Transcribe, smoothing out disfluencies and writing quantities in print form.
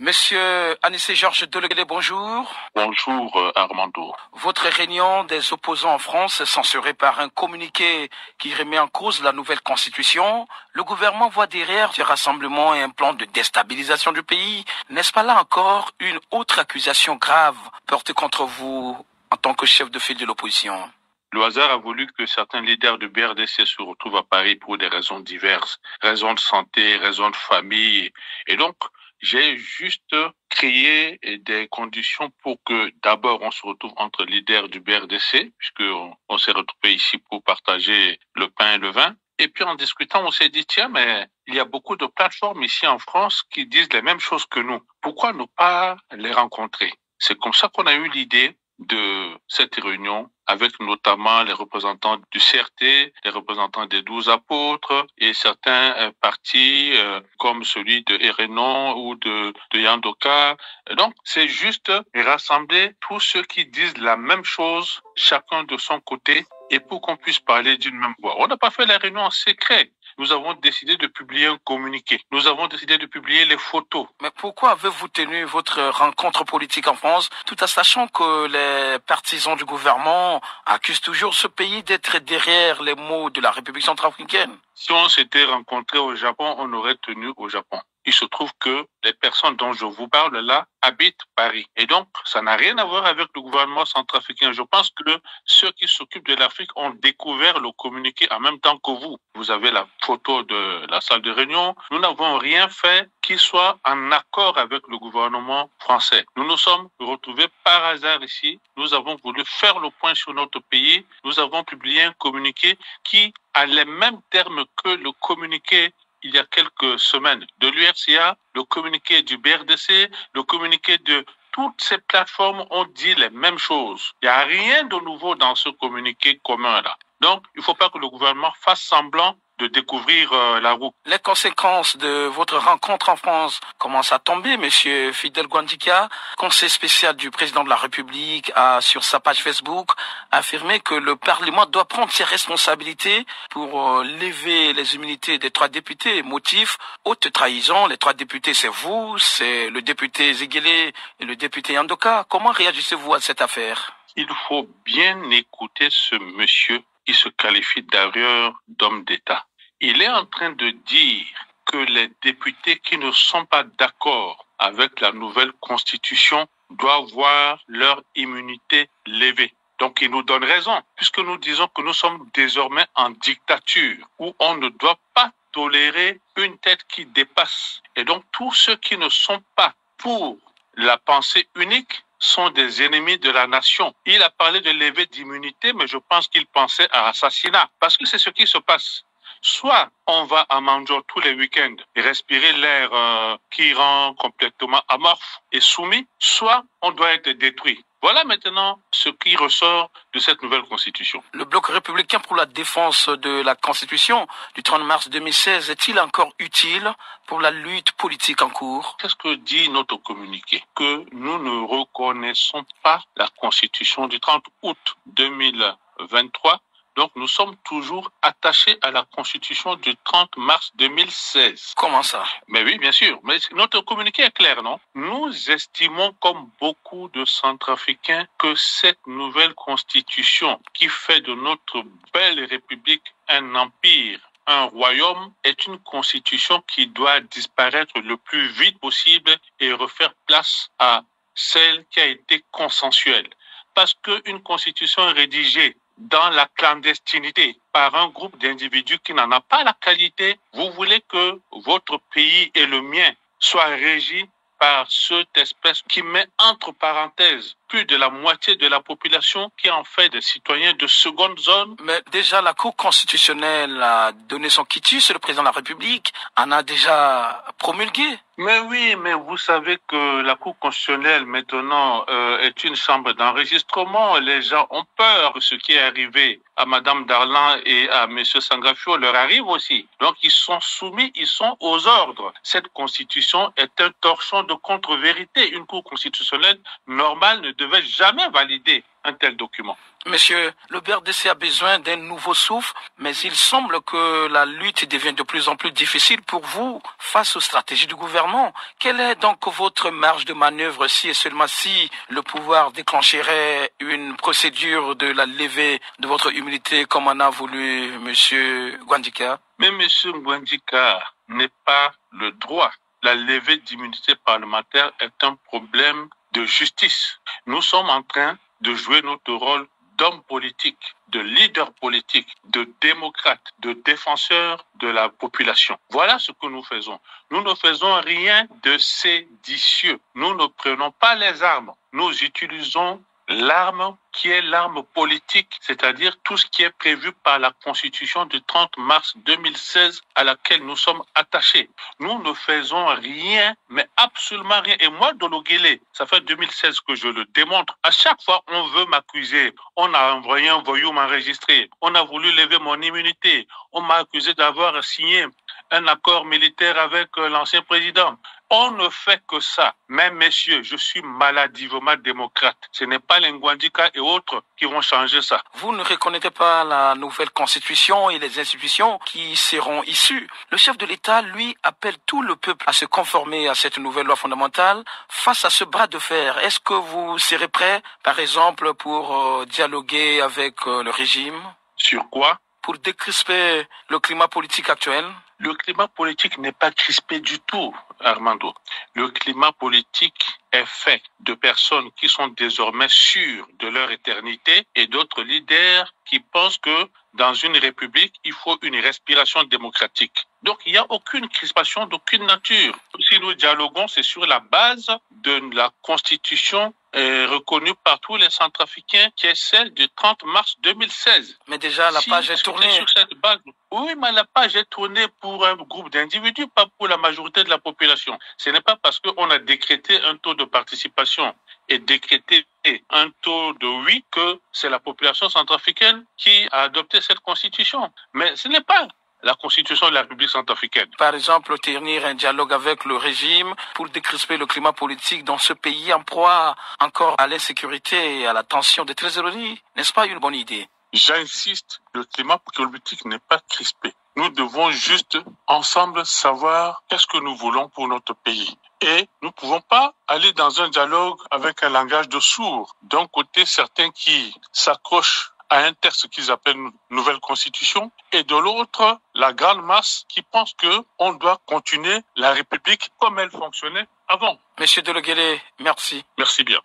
Monsieur Anissé Georges Deleguélé, bonjour. Bonjour Armando. Votre réunion des opposants en France censurée par un communiqué qui remet en cause la nouvelle constitution. Le gouvernement voit derrière ce rassemblement et un plan de déstabilisation du pays. N'est-ce pas là encore une autre accusation grave portée contre vous en tant que chef de file de l'opposition? Le hasard a voulu que certains leaders du BRDC se retrouvent à Paris pour des raisons diverses, raisons de santé, raisons de famille. Et donc, j'ai juste créé des conditions pour que d'abord on se retrouve entre leaders du BRDC, puisqu'on s'est retrouvés ici pour partager le pain et le vin. Et puis en discutant, on s'est dit, tiens, mais il y a beaucoup de plateformes ici en France qui disent les mêmes choses que nous. Pourquoi ne pas les rencontrer? C'est comme ça qu'on a eu l'idée de cette réunion avec notamment les représentants du CRT, les représentants des 12 apôtres et certains partis comme celui de Hérénon ou de Yandoka. Donc, c'est juste rassembler tous ceux qui disent la même chose, chacun de son côté, et pour qu'on puisse parler d'une même voix. On n'a pas fait la réunion en secret. Nous avons décidé de publier un communiqué. Nous avons décidé de publier les photos. Mais pourquoi avez-vous tenu votre rencontre politique en France, tout en sachant que les partisans du gouvernement accusent toujours ce pays d'être derrière les mots de la République centrafricaine? Si on s'était rencontré au Japon, on aurait tenu au Japon. Il se trouve que les personnes dont je vous parle là habitent Paris. Et donc, ça n'a rien à voir avec le gouvernement centrafricain. Je pense que ceux qui s'occupent de l'Afrique ont découvert le communiqué en même temps que vous. Vous avez la photo de la salle de réunion. Nous n'avons rien fait qui soit en accord avec le gouvernement français. Nous nous sommes retrouvés par hasard ici. Nous avons voulu faire le point sur notre pays. Nous avons publié un communiqué qui a les mêmes termes que le communiqué il y a quelques semaines de l'URCA, le communiqué du BRDC, le communiqué de toutes ces plateformes ont dit les mêmes choses. Il n'y a rien de nouveau dans ce communiqué commun-là. Donc, il ne faut pas que le gouvernement fasse semblant de découvrir la roue. Les conséquences de votre rencontre en France commencent à tomber. Monsieur Fidel Guandika, conseiller spécial du président de la République, a sur sa page Facebook affirmé que le Parlement doit prendre ses responsabilités pour lever les immunités des 3 députés. Motif, haute trahison. Les 3 députés, c'est vous, c'est le député Ziguélé et le député Yandoka. Comment réagissez-vous à cette affaire? Il faut bien écouter ce monsieur qui se qualifie d'ailleurs d'homme d'État. Il est en train de dire que les députés qui ne sont pas d'accord avec la nouvelle constitution doivent voir leur immunité levée. Donc il nous donne raison, puisque nous disons que nous sommes désormais en dictature, où on ne doit pas tolérer une tête qui dépasse. Et donc tous ceux qui ne sont pas pour la pensée unique sont des ennemis de la nation. Il a parlé de levée d'immunité, mais je pense qu'il pensait à assassinat, parce que c'est ce qui se passe. Soit on va à Manjor tous les week-ends et respirer l'air qui rend complètement amorphe et soumis, soit on doit être détruit. Voilà maintenant ce qui ressort de cette nouvelle constitution. Le bloc républicain pour la défense de la constitution du 30 mars 2016 est-il encore utile pour la lutte politique en cours? Qu'est-ce que dit notre communiqué? Que nous ne reconnaissons pas la constitution du 30 août 2023. Donc, nous sommes toujours attachés à la Constitution du 30 mars 2016. Comment ça? Mais oui, bien sûr. Mais notre communiqué est clair, non? Nous estimons, comme beaucoup de Centrafricains, que cette nouvelle Constitution qui fait de notre belle République un empire, un royaume, est une Constitution qui doit disparaître le plus vite possible et refaire place à celle qui a été consensuelle. Parce qu'une Constitution rédigée dans la clandestinité par un groupe d'individus qui n'en a pas la qualité, vous voulez que votre pays et le mien soient régis par cette espèce qui met entre parenthèses plus de la moitié de la population qui en fait des citoyens de seconde zone. Mais déjà, la Cour constitutionnelle a donné son quitus, le président de la République en a déjà promulgué. Mais oui, mais vous savez que la Cour constitutionnelle maintenant est une chambre d'enregistrement. Les gens ont peur. Ce qui est arrivé à Madame Darlan et à Monsieur Sangrafio leur arrive aussi. Donc ils sont soumis, ils sont aux ordres. Cette constitution est un torchon de contre-vérité. Une Cour constitutionnelle normale ne devait jamais valider un tel document. Monsieur, le BRDC a besoin d'un nouveau souffle, mais il semble que la lutte devient de plus en plus difficile pour vous face aux stratégies du gouvernement. Quelle est donc votre marge de manœuvre si et seulement si le pouvoir déclencherait une procédure de la levée de votre immunité comme en a voulu Monsieur Gwandika? Mais Monsieur Gwandika n'est pas le droit. La levée d'immunité parlementaire est un problème de justice. Nous sommes en train de jouer notre rôle d'hommes politiques, de leaders politiques, de démocrates, de défenseurs de la population. Voilà ce que nous faisons. Nous ne faisons rien de séditieux. Nous ne prenons pas les armes. Nous utilisons l'arme qui est l'arme politique, c'est-à-dire tout ce qui est prévu par la Constitution du 30 mars 2016 à laquelle nous sommes attachés. Nous ne faisons rien, mais absolument rien. Et moi, Dologele, ça fait 2016 que je le démontre. À chaque fois, on veut m'accuser. On a envoyé un voyou m'enregistrer. On a voulu lever mon immunité. On m'a accusé d'avoir signé un accord militaire avec l'ancien président. On ne fait que ça. Mais messieurs, je suis maladivement démocrate. Ce n'est pas les Gwandika et autres qui vont changer ça. Vous ne reconnaissez pas la nouvelle constitution et les institutions qui seront issues. Le chef de l'État, lui, appelle tout le peuple à se conformer à cette nouvelle loi fondamentale face à ce bras de fer. Est-ce que vous serez prêt, par exemple, pour dialoguer avec le régime? Sur quoi? Pour décrisper le climat politique actuel? Le climat politique n'est pas crispé du tout, Armando. Le climat politique est fait de personnes qui sont désormais sûres de leur éternité et d'autres leaders qui pensent que dans une république, il faut une respiration démocratique. Donc, il n'y a aucune crispation d'aucune nature. Si nous dialoguons, c'est sur la base de la Constitution reconnue par tous les Centrafricains, qui est celle du 30 mars 2016. Mais déjà, la page est tournée. Sur cette base, oui, mais la page est tournée pour un groupe d'individus, pas pour la majorité de la population. Ce n'est pas parce qu'on a décrété un taux de participation et décrété un taux de oui que c'est la population centrafricaine qui a adopté cette constitution. Mais ce n'est pas la constitution de la République centrafricaine. Par exemple, tenir un dialogue avec le régime pour décrisper le climat politique dans ce pays en proie encore à l'insécurité et à la tension des trésoreries, n'est-ce pas une bonne idée? J'insiste, le climat politique n'est pas crispé. Nous devons juste ensemble savoir qu'est-ce que nous voulons pour notre pays. Et nous ne pouvons pas aller dans un dialogue avec un langage de sourds. D'un côté, certains qui s'accrochent à un texte qu'ils appellent nouvelle constitution, et de l'autre, la grande masse qui pense qu'on doit continuer la République comme elle fonctionnait avant. Monsieur Dologele, merci. Merci bien.